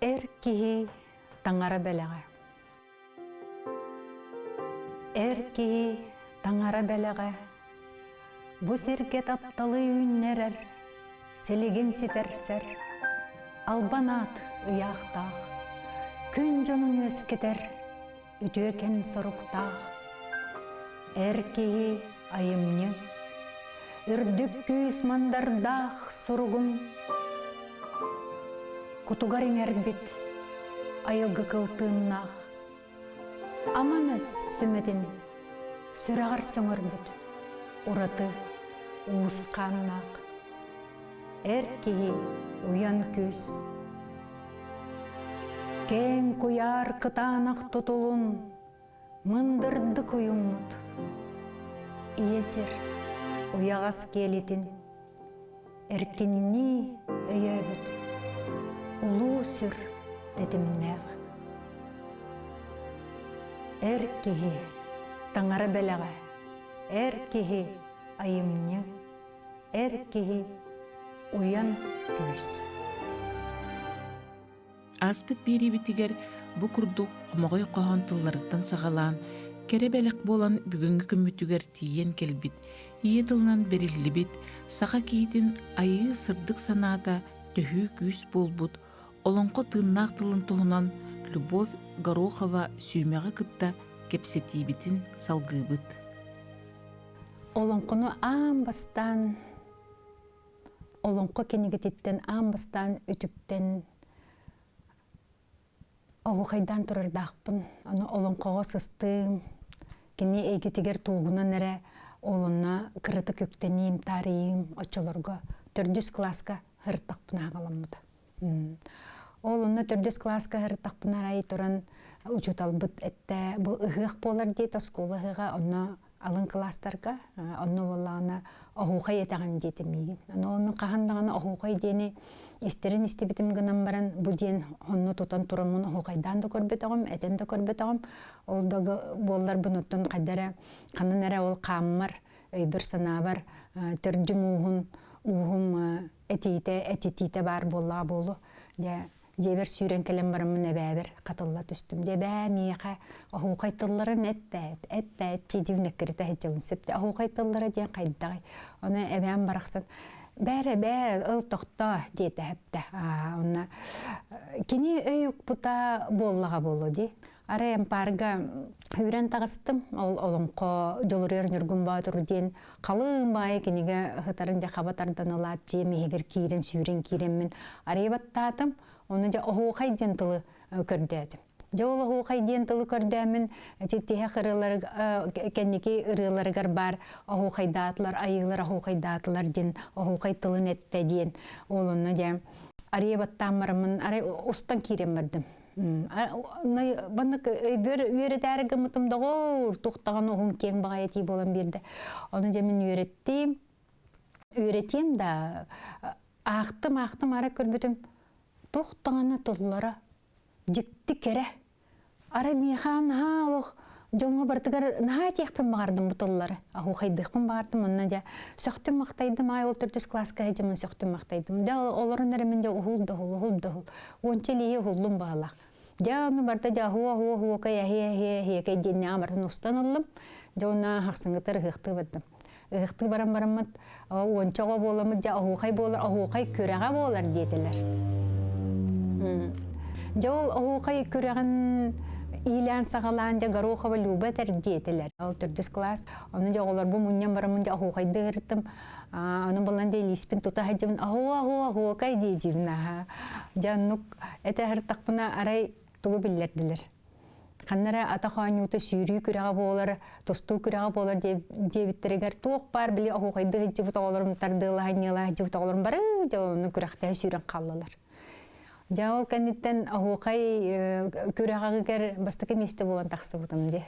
Erkihi tangara belega. Erkihi tangara belega. Bu sirke taptalı ünnerer, seligin siterser. Albanat ıyaqtağ, gün canın ösketer, üdüken soruktağ. Erkihi ayımnı, ürdük küs mandardağ sorugun. Kutugarin erbit, ayılgı kıltığınnağı. Aman öz sümedin, sürağır söngürbüt, uratı uğuskannağı. Erkihi uyan küs. Ken kuyar kıtanak tutulun, mındırdı kuyumut. İyesir, uyağız gelitin, erkinni öyebüt. Ulu sür dedimnäq. Erkihi tangara belega, erkihi ayımnı, erkihi uyan küs. Aspet biri bitiger bu kurduk qomogoy qohantıllarıttan sağalan, kerebelek bolan бүгүнгү kümmütüger tiyen kelbit, iye tılынан berilli bit, sağa kiyitin ayı sırdık sanata töhü küs bolbut, olonqo tığınnaq tılın tuğunan Любовь Горохова сүймеғі кытта кепсетейбітін салгыбыт. Олонқону амбастан, олонқо кенегететтен амбастан үтіктен оғуқайдан тұрырдақпын. Оны олонқоға сыстым, кене әйгетігер туғынан әрі олонна кырыты көктенейім, тарийім, очоларға 400 класска ғырттақпын ағаламыды. Олонна 400 класска ғырттақпын арай тұран учуталбыт әтті. Бұл ұғық болар дейт, осколы ұғыға, оны алын кластарға, оны олағына оғуқай етаған дейті мейгін. Оны қағандағаны оғуқай дейіне естерін істебітім ғынан баран, бұл дейін оны тұтан тұрамын оғуқайдан да көрбет оғым, әтен да көрбет оғым. Ол да болар бұныттың қадары, қанын әрі ол қаммар, өйбір сана бар, түрдім уғым әтетейті бар болла болу. Жебер сүйрен келем барымын әбәбір қатылла түстім. Жебә мейқа оғуқайтылларын әтті тейдеуінек кіріті әтжауын септі. Оғуқайтыллары дейін қайдағай. Оны әбәм барақсын. Бәрі ұл тоқта дейті әпті. Кені өйік бұта боллаға болу дей. Арайым парға үйрен тағыстым. Олыңқо жолырер нүргін бағытыр дейін қалың бай кенеге ғытарын жақабатардан алат жемі егер кейрен сүйрен кейренмен арайбаттатым. Оны жа оғуқай ден тылы көрдәдім. Жа ол оғуқай ден тылы көрдәмін, теттеге кәнеке ұрыларығар бар, оғуқайдатылар, айылар оғуқайдатылар ден, оғуқай тылын әтті ден. Ол оны жа арайбаттан барымын, арай ұстан кейрен бардым. Банық өйрі дәрігі мұтымда ғор, тоқтаған оғын кен баға еті болан берді. Оны жа мен өйретем да, ақтым ара көрбітім. Тоқтағаны тұллара, жікті кәрі. Ара мейхан ғалық, жоңға бартығар наға текпен бағардым бұтыллары. Ағуқайдықпен бағардым, онына жа сөқтім мақтайдым, ай ол 400 класска әжімін сөқтім мақтайдым. Оларын әрімен жа ұғылды. Онча лейе ұғылым бағалақ. Жа оны барда жа хуа-кай әхе-әхе-әхе денне амартын ұстан ұлым. Жа оны хақсыңғытыр ғықты бадым. Ғықты барам-барамат, ончаға боламыд, жа ағуқай болар, ағуқай көреға болар детелер. Жол оғуқай көреген илән сағалан жа Горохова Люба тәрдетілер. Ол 400 класс. Оны жа олар бұл мұннен барамын жа оғуқайды ғырттым. Оны болан жа лиспен тұта ғайдымын. Оғуқай дейдімін. Жаннық әті ғырттақпына арай тұғы білдерділер. Қаннара ата қуанюты сүйрүй күреға болар, тосту күреға болар дебіттерегер тоқ бар біле оғуқайды ғайдыбыта оларым тардығыла ғайнела ғайдыбыта оларым бары жа оны күректегі сүйрен қалылар. Жауыл кәнеттен оғуқай көріғағығар бастықы месті болан тақсы бұтым де.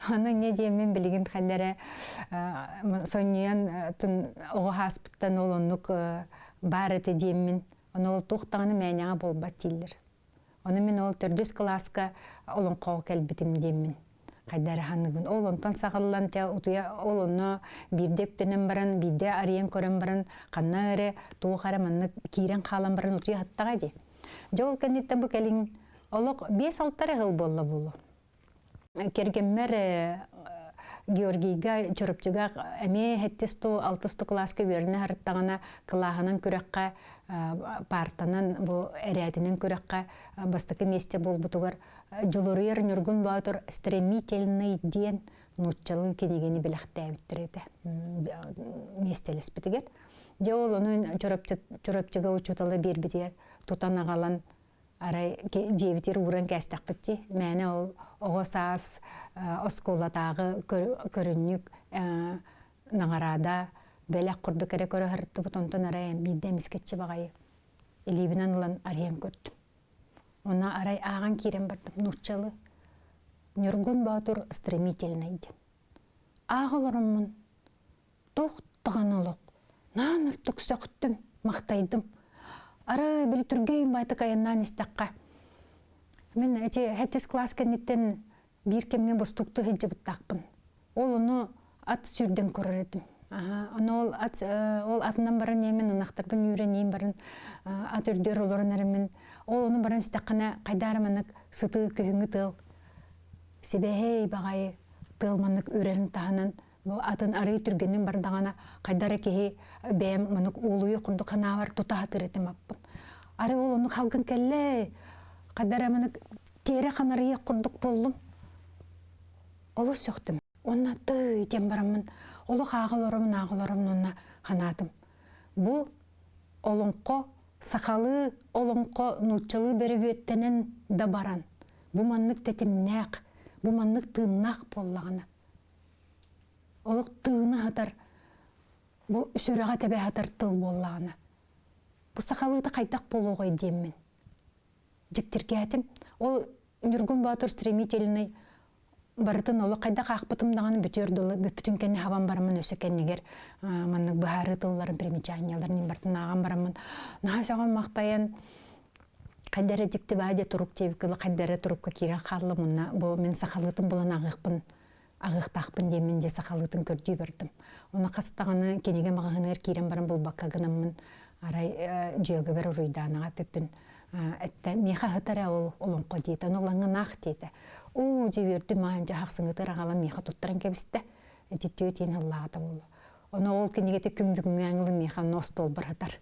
Оны не деймен білген қандары сонуян оғы хаспыттан ол онық бар әті деймен. Оны ол тоқтағаны мәняға болбат дейілер. Оны мен ол 400 класска олын қоғы кәлбітім деймен. Қайдары ханығын. Ол онтан сағалан ол оны бірде өктенен баран, бірде ариян көрен баран, қанна әрі, туғы қара манны кейрен қалан баран ұтуя хаттаға де. Жол кенниттен бу келин олок 5-6 жыл болла болу. Кергеммер Георгийга чорупчуга эме 7-6 класска верне харттагана клаханын күрәккә партанын бу эрәтинен күрәккә бастыкы месте болбутугар жолорыер нургун баатыр стремительный ден нуччалы кенегени биләхтәбиттерде. Местелес битигер. Жол онун чорупчуга учуталы бербитер тутанагалан арай жебитер уран кәстәк битти. Мәне ол оғосас осколатағы көріннік наңарада бәләк құрды кәрі көрі ғыртты бұтонтын арай бидде мискетчі бағайы. Елебінен ұлан арайын көрдім. Она арай аған керен бардым, нұқчалы. Нұргын баутур стремительнайды. Ағылырымын, тоқтыған олық. Нан ұрттық сөқтім, мақтайдым. Ары бір түргейін байты қайыннан істаққа. Мен 7 класс кәнеттен bir kemge bostuktu hecce buttaqpın. Ol onu at sürden көрөр edim. Onu ol atından baran yemin anaqtarbın yüreneyim baran at ördör olorun erimin. Ol onu baran istaqana qaydaramanak sıtı köhüngü tıl. Sebehey bagayı tılmanık örerin tahanan bu atın arayı türgenin bardağana qaydara kehi beyem manık uluyu kurdu kana var tutahatır etim appın. Arı ol onu halgın kelle qaydaramanık tere kanarıya kurduk bollum. Olu söktüm. Ona tıy diyen baramın. Olu ağılorumun ona hanadım. Bu olunko, sakalı olunko nutçalı berüvettenen da baran. Bu manlık tetimnek, bu manlık tığınak bollağına. Oluk tığını hatar, bu sürağa tebe hatar tıl bollağına. Bu sakalı da kaytak bolu koy diyem men. Jiktirgetim, o Nurgun Batur stремительный барытын олы қайда қақпытымдағаны бүтерділі, бүптін кәне хаван барамын өсі кәнегер манның бұхары тылларын, примечанияларын бартын аған барамын. Наға соған мақтайын қайдары жікті бәде тұрук тебікілі қайдары тұрупқа керен қалы мұнна. Бұл мен сақалытын болан ағықтақпын демен де сақалытын көрдей бердім. Оны қастағаны кенеге мағығыныр керен барам бұл баққағынамын арай жөгі бір ұрыйданаға пеппін. Әтті меха хытара олонқо дейті, олаңын ақ дейті. О, жеверді маған жағақсыңғытыр ағалан меха тұттырын кәбісті. Әтетті өтейін Аллағыда болу. Оны ол кенегеті күмбігің әңілі меха ностол бір хытар.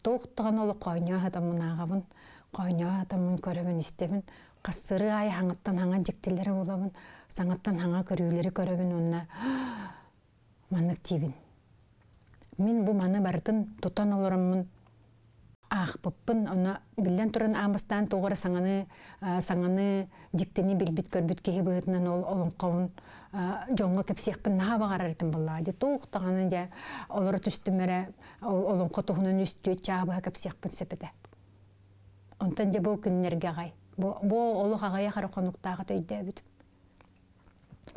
Тоқтыған олы қойня хатамын ағабын, қойня хатамын көрімін істебін. Қасыры ай хаңыттан хаңа жіктелері болабын, саңыттан хаңа көрілері көрімін, онына манық тейбін. Мен бұл маны бардың тұтан олырымын, Ақпыппын, оны білден тұрын амыстан тоғыры саңаны жіктені білбіт көрбіт кеге бұғытынан олың қауын жоңғы кәпсеқпін наға бағар әретін болла. Тоқтағаны жа олары түстімері олың қотуғынан үстіет жағы кәпсеқпін сөпіді. Онтан жа бұл күннерге ғай. Бұл олық ағая қары қонуқтағы төйді өбітім.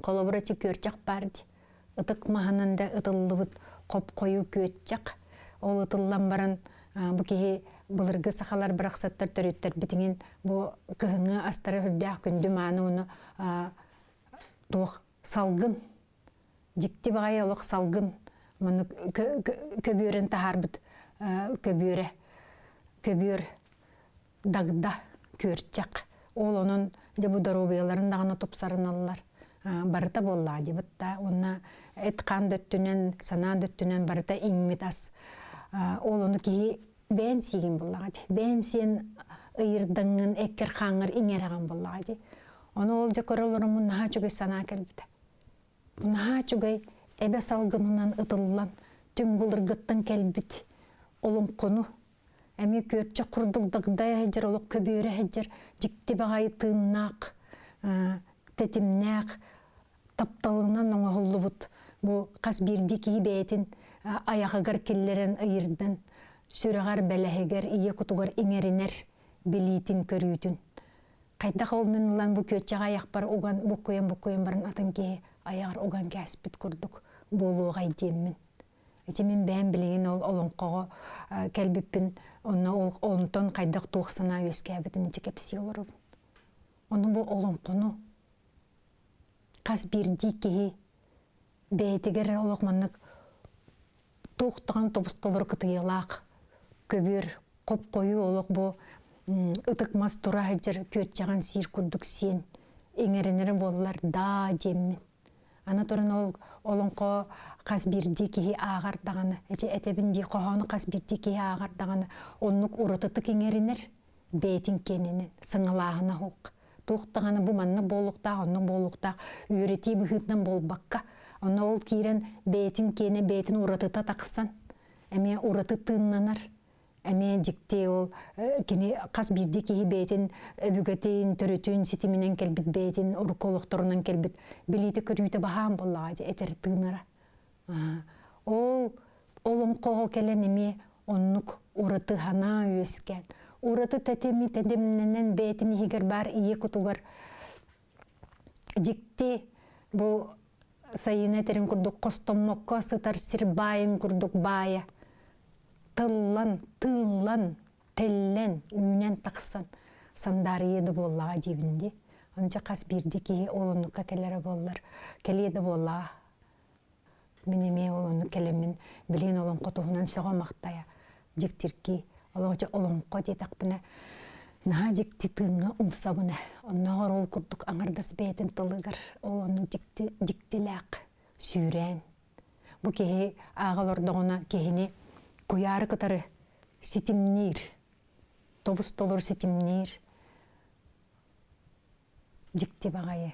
Қолы чі көрчақ барды. Үтік мағанында ұтылы бұд қоп қойу көтчақ. Ол ұтылан баран bu ki bulurgu sakalar bıraksatlar törüttür bitingen bu kıhını astara hürdağ kündü mağını onu doğ salgın jikti bağay oluq salgın bunu köbüren tahar bit köbür dağda körçak ol onun bu darobiyaların dağına topsarın alırlar barıta bolla debit da ona etkan döttünen sana döttünen barıta inmit as ol onu ki ben sigin bolladı. Ben sen ıyırdığın eker xanır inerağın bolladı. Onu olca korulurumun naha çögey sana kelbide. Bu naha çögey ebe salgınından ıtıllan tüm bulurgıttın kelbid. Olun konu. Emi körçe kurduk dağdaya hecer oluq köbüre hecer. Jikti bağayı tığınnak, tetimnak, taptalığından ona hullu bud. Bu kas birdiki beyetin ayağıgar kellerin ıyırdan. Sürağar bələheger, iya kutugar ineriner, bilitin körüytün. Qayda qolmen ulan bu kötçağa ayaqbar oğan, bokoyan barın atan kehe ayağar oğan kəsbit kurduk, bolu oğay deyemmin. Eçemin bән bilingen olun qoğu kəlbippin, ondan qaydaq toğsana öskəbitin içi kəpsi olurub. Onu bu olun qonu. Qas birdi kehe, bəyetiger oluqmanlık, toğtağın topustolur kıtıyılaq, köbür, qop koyu oluq bu ытыкмас тура хыжыр көт жаган сир курдук сен эңеренери боллар да деммин. Аны туран ол олонко кас бирди кихи агар даганы, эже этебинди кохону кас бирди кихи агар даганы, оннук урутыты эңеренер бетин кененен сыңылаһына хук. Туктаганы бу манны болукта, онну болукта үйрөти быхытнан болбакка. Онно ол кирен бетин кене бетин урутыта таксан. Эме урыты тыннанар. Эме жикте ол кини кас бирди кихи бетин бүгөтин төрөтүн ситиминен келбит бетин уруколукторунан келбит билити көрүүтө бахан боллага этер тынара. Ол олонкого келен эме оннук урыты хана өскен. Урыты тетеминен бетин хигер бар ие кутугар жикте бу сайына терин курдук костоммокко сытар сирбайын курдук бая. Тыллан, теллен, үйнен тақсан сандары еді боллаға дебінде. Онча қас бірді кейі олыныққа келері боллар. Келеді боллаға. Менеме олыны келемін білен олын қотуғынан соға мақтая. Жіктіркі, олығыча олынққа детақпына. Наға жікті тыңға ұмсабына. Оннағыр ол күрдік аңырдас бәйтін тылығыр. Олыны жіктіләқ, сүйрен. Бұ кейі ағалырдығына кейіне куяры кытары сетимнир, тобус толор сетимнир, жикти багайы.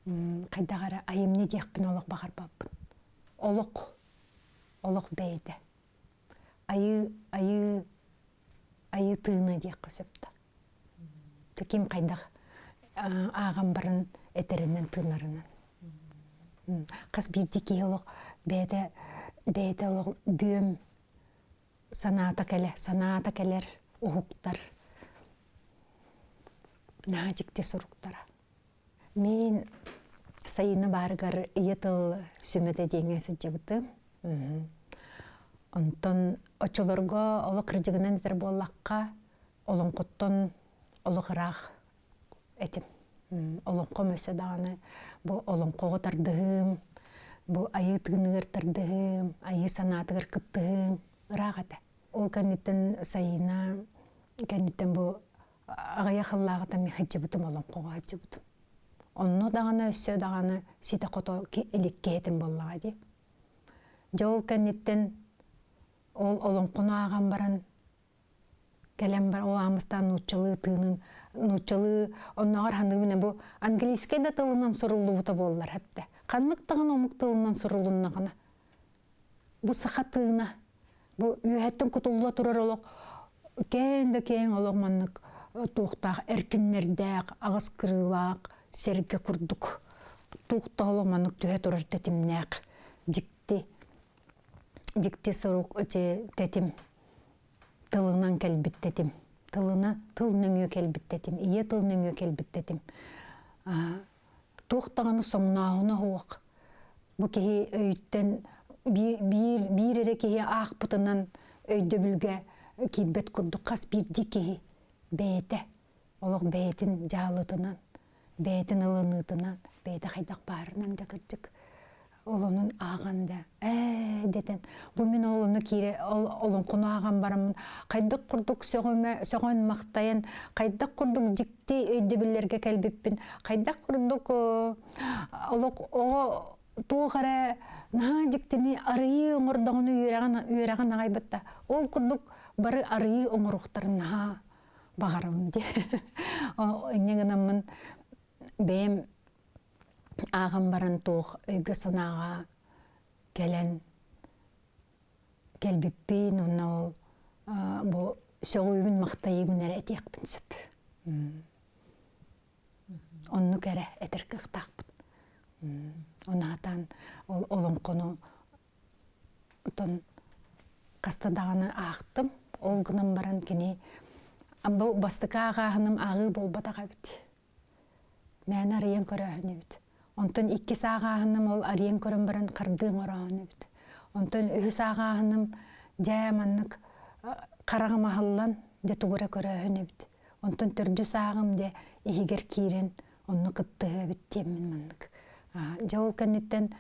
Кайдагара айымны жекпін олық бағар баппын. Олық бәйді. Айы тыына жеккі сөпті. Түкем қайдаг ағам барын әтерінен тыынарынан. Қас бірді кей олық бәйді олық бүйім саната келер, ұғықтар, нәжікте сұруқтара. Мен сайыны барығар етіл сүметі деңесі жігіті. Онтон очылырға олы қыржығынан етер болаққа, олың құттын олы қырақ әтім. Олың қомөсі дағаны, бұл олың қоғытардығым, бұл айы тығынығыр тұрдығым, айы санатығыр қыттығым, ұрағады. Ол кәнеттен сайына, кәнеттен бұл ағая қыллағыда мен хыджы бұтым, олың қоға хыджы бұтым. Онны дағаны, өссө дағаны ситі қото елекке етім боллаға де. Жол кәнеттен ол олың құны ағам баран, кәлем бар, ол амыстан нұтчылы тыынын, нұтчылы, оннағар хандығына бұл английскайда тылынан сұрылы бұта болылар әпті. Қанлықтығын омықтылынан сұрылынна ғана. Бұл сақа тыына, бұл үйәттің құтылыла тұрар олық, кәнді олық маннық туқтақ, әркіннердәқ, ағыз кырылақ, серге күрдік. Туқтақ олық маннық түйә тұрар тәтімнәқ, жікті сұруқ тәтім, тылынан кәлбіт тәтім, тылның үй кәлбіт тәтім, ие тылның үй кәлбіт тәтім. Туқтағаны соңнағына хуақ. Бұ кеге өйттен бір ере кеге ақ бұтынан өйді бүлге келбет күрді қас бірді кеге бәйті. Олық бәйтін жалытынан, бәйтін ылынытынан, бәйті қайдақ барынан жақырчық. Олының ағанда, детен. Бұл мен олыны кейре, олың құны аған барамын. Қайдық құрдық соғын мақтайын, қайдық құрдық жікті өйдебілерге кәлбеппін. Қайдық құрдық туғара наға жіктіні арыйы оңырдағыны үйераған ағайбатта. Ол құрдық бары арыйы оңырықтарын наға бағарым де. Негінамын бәйім ағам баран тоқ өйгі санаға кәлбіппен, онна ол бұл соғуыбын мақтайы күнәрі әтеқпін сөп. Онны кәрі әтір қықтақпын. Оны атан олың қону қастадағаны ақтым. Ол ғынан баран кені бастықа ағағының ағы болбатаға біт. Мән арыян көрі өне біт. Онтон 2 сағағыным ол ариян көрін баран қырдың орағыны біт. Онтон 3 сағағыным жайаманлық қарағы мағылан де тұғыра көрі өне біт. Онтон 4 сағым де егер кейрен оны қыттығы біт темін манлық. Жауыл кәнеттен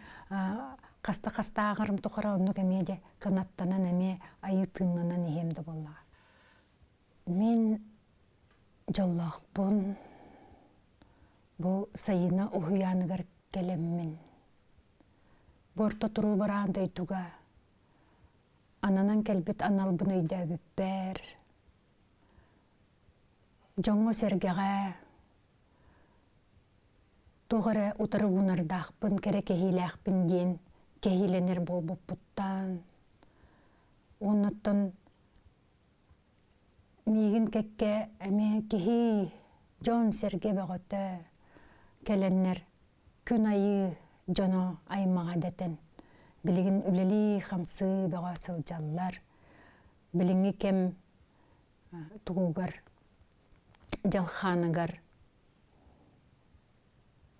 қаста ағырым тұқыра оны кәмеде қанаттанан әме айы тыңнанан ехемді болаға. Мен жоллақпын, бұл сайына ұхуяныгар келеммін. Борта тұру бараан дөйтуға, ананан келбет аналбын өйді өбіппер. Жоңғы сергеға, тоғыры ұтары ұнардақпын, кере кехиләқпін ден, кехиленер бол бұттан. Оннаттан мигин кекке әме кехи жон серге бәғыты келеннер күн айы жоно аймаға дәтен. Білігін үлелі қамсы бәға сылжаллар. Біліңі кем тұғуғар, жалханығар.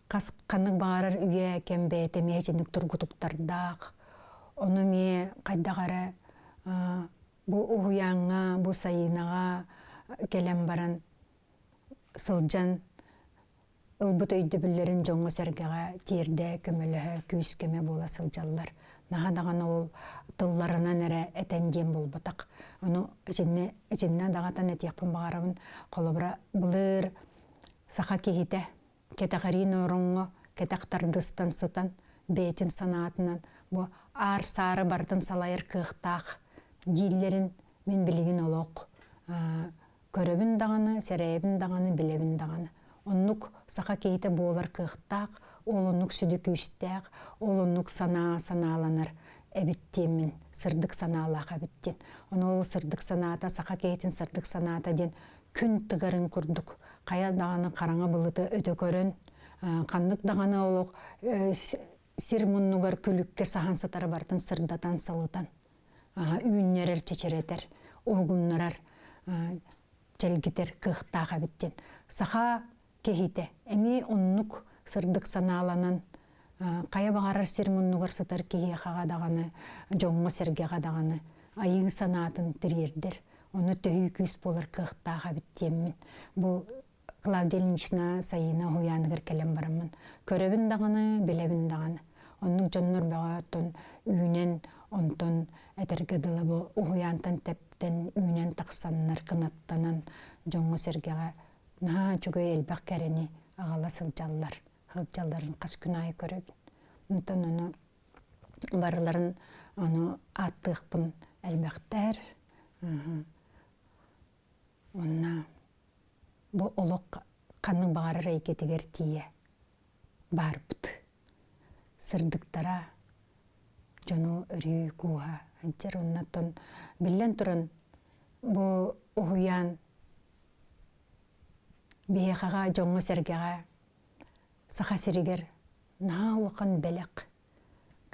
Қасқанық бағарар үйе кем бәйті мейжінік тұрғытықтардақ. Оны ме қайдағары bu uhuyanğa, bu sayınağa gelen baran sılcan ılbıt öydübüllerin жоңғы sergeğe tiyirde kömölühü, küs köme bola sıljallar. Naha dağına ol tıllarına nere etendiyem bolbatak. Onu içinne dağatan etiyakpın bağarabın kolobra bılır sağa kehite, ketağarin oronğu, ketağtardıstan sıtan, beytin sanatından bu ar sarı bardan salayır kıhtaq. Dillerin min bilgin olok. Köröbün dağını, sereyebin dağını, bilebin dağını. Onluk sağa keyte boğular kıhtaq, olunluk südük üstaq, olunluk sanalanır. Ebittimin, sırdık sanalaq ebittin. Onu ol sırdık sanata, sağa keytin sırdık sanata den kün tıgarın kurduk. Kaya dağını karanga bılıdı öde körün. Kanlık dağını olok, sir munnugar külükke sahan satar bartın sırdatan salıtan. Үйіннерер чечеретер, оғыннарар жәлгітер қықтаға біттен. Саға кехите, әме оннук сырдық саналанан, қая бағарар сермоннуғар сытар кехе қағадағаны, жоңғы серге қадағаны, айың санатын тірердер. Оны төхі күс болар қықтаға біттенмін. Бұл Клавдия Ильинична сайына хуяныгыр келем барамын. Көребін дағаны, білебін дағаны. Онның жоннор бағаттон үйінен, онтон әтергеділі бұл ұхуянтан тәптен үйінен тақсаннар қынаттанан жоңғы сергеға наға жүгөй әлбәқ кәрені ағала сылжаллар. Сылжалларын қас күн айы көріп. Онтон оны барыларын аттықпын әлбәқтер. Онна бұл олық қанның бағарыр әйкетігер тие бар бұд. Сырдықтара жону өрі куға. Әнчер оннаттон білен тұрын бұл ұхуян бейеқаға жоңғы сәргеға сақа сірігер наға ұлқан бәлек.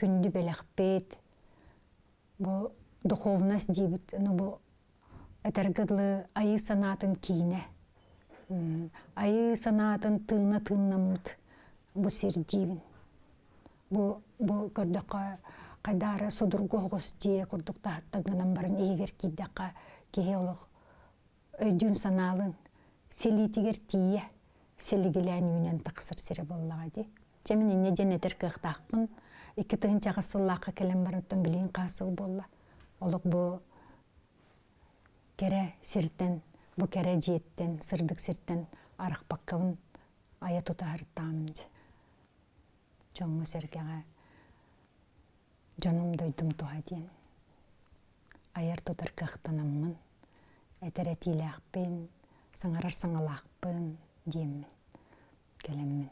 Күнді бәлек бейт. Бұл духовнас дейбіт. Бұл әтергідлі айы санатын кейіне. Айы санатын тыына-тыынамыд. Бұл сер дейбін. Бұл көрдіққа қайдары судырғы оғыз жие күрдік тағыттағынан барын егер кейдіққа кеге олық өйдін саналын селитігер тие селігілән үйінен тақсыр сірі боллаға де. Жемін ене женетер қықтақпын. Екі тұғын жағысыллаққа келен барыттан білейін қасыл болла. Олық бұл кере сірттен, бұл кере жиеттен, сырдық сірттен арық баққауын ая тұтағырттамын. Жоңғы сергеға жаным дойдым туға дейін. Айар тұтар қықтанамын, әтір әтиләқпен, саңарар саңалақпын деймін, келемін.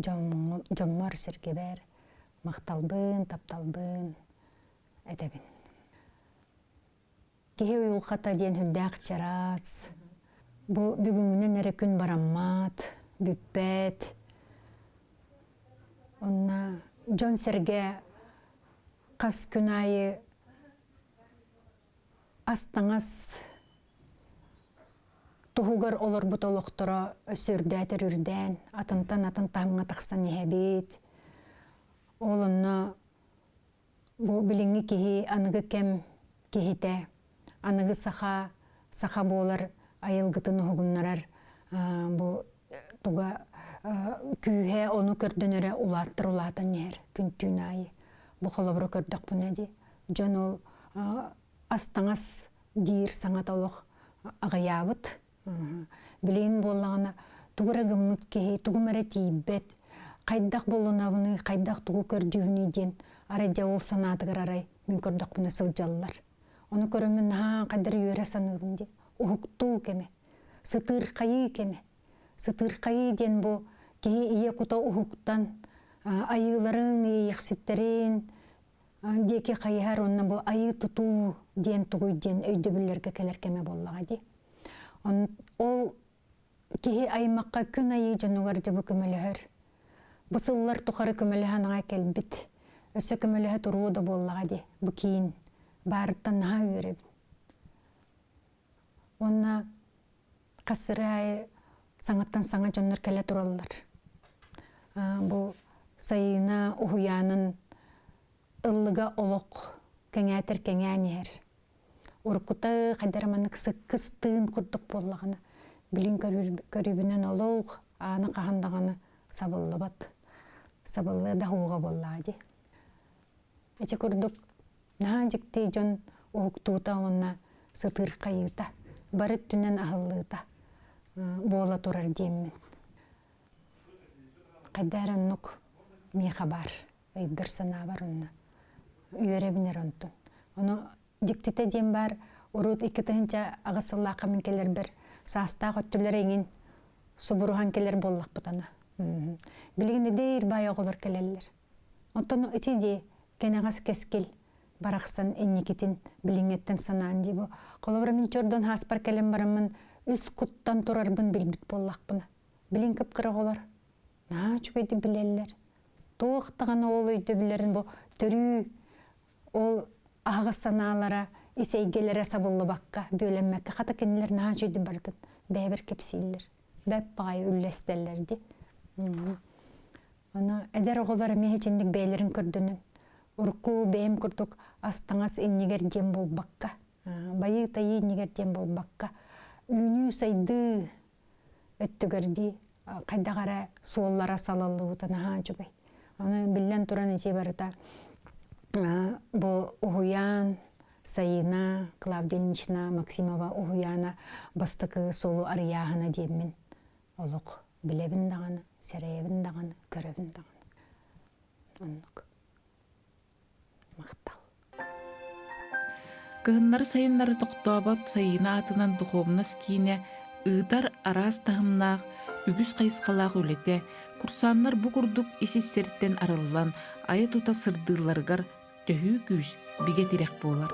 Жоммар серге бәр, мақталбын, тапталбын, әтәбін. Кеге ұйылқата дейін хүлдәқ чарац, бұл бүгінгінен әрі күн бараммат, бүппәт. Онна Жон серге қас күн айы астаңас тұғығыр олар бұт олықтыра өсірдәтір үрдән, атын таңға тақсан ехебет. Олынна бұл біліңі кехи анығы кем кехите, анығы саха болар айылғытын ұғыннарар бұл туға күйе оны көрдөнөрө улаттан нер күнтүн айы. Бұ қолабыры көрдік бұны де. Жон ол астаңас дир саңат олох агаябыт. Билин боллағына тугура гыммыт кеһи тугумара тииббет. Кайдах болунабыны, кайдах тугу көрдүүнү ден араja ол санатыгар арай мен көрдөкпүнө сылжаллар. Onu көрөмүн кадыр үйөрө саныбын де. Ухуктуу кеме. Сытыркайы кеме. Сытыркайы ден бу кеһи ие кута ухуктан айыларын, яхситтерин деке кайхар онна бу айы тутуу ден тугуй ден өйдөбүллерге келер кеме боллага ди. Ол кеһи аймакка күн айы жанугар жабы көмөлөһөр. Бу сыллар тухары көмөлөһанага келбит. Өсө көмөлөһө туруу да боллага ди. Бу кийин барыттан наһа үйрөбүн. Онна касырай саңаттан саңа жоннор келе тураллар. Бу сайына ухуянын ыллыга олок кеңәтер кеңәнер. Уркута кадараманык сыккыстын курдук боллаганы. Билин көрүбүнөн олоог аны кахандаганы сабыллыбат. Сабыллы да хуга боллади. Эче курдук наанжыкты жон ухуктуута онна сытыр кайыта. Барыт түнен ахыллыта. Бола турар деймин. Кадараннук миха бар. Бир сана бар онна. Үйрөбүнер онтун. Ону диктите дем бар. Урут икитинча агысыллака мен келер бир саста көттүлөр эңин субурухан келер боллак бутана. Билигине дейир бая оголор келелер. Онтон ичиди кенегас кескил бараксан энникитин билиңеттен санаан дибо. Колобра мен чордон хаспар келем барамын үс куттан турарбын билбит боллакпына. Билин кыпкыра олар. Чүгейди билелер. Тоқтағаны ол үйді білерін бұл түрі ол ағы саналара исейгелері сабылы баққа бөленмәкке қата кенелер наға жүйді бардын. Бәбір кепсейлер. Бәп бағай үллестелерді. Оны әдер оғылары мехечендік бәйлерін көрдінін. Урку бәйім күрдік астаңас иннегер дем бол баққа. Байы тайы иннегер дем бол баққа. Үйні сайды өттігерді. Қайдағара суоллара салалы бұтана ға жүгей. Оны білен туран ече барыта. Бұл Ухуян, Сайына, Клавдинична, Максимова, Ухуяна бастықы солу арияғына деймін. Олық білебін дағаны, сәрейбін дағаны, көребін дағаны. Онық. Мақтал. Кыһыннары сайыннары тоқтуабат Сайына атынан духовнас кийне ыытар арас тахымнаах үгүс кайыскалаах үлете, курсаннар бу курдук исистерттен арыллан айы тута сырдыыларгар төһүү күүс биге тирек болар.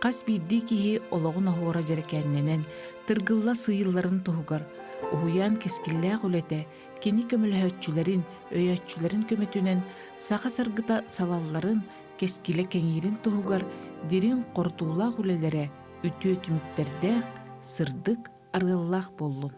Кас бидди киһи ологун охуора жерекенненен тыргылла сыйылларын туһугар, Ухуян кескиллээх үлете, кини көмөлөһөччүлэрин, өйөччүлэрин көмөтүнен саха саргыта салалларын кескиле кеңирин туһугар, дирин кортуулаах үлелере үтүө түмүктердээх сырдык арыллаах боллун.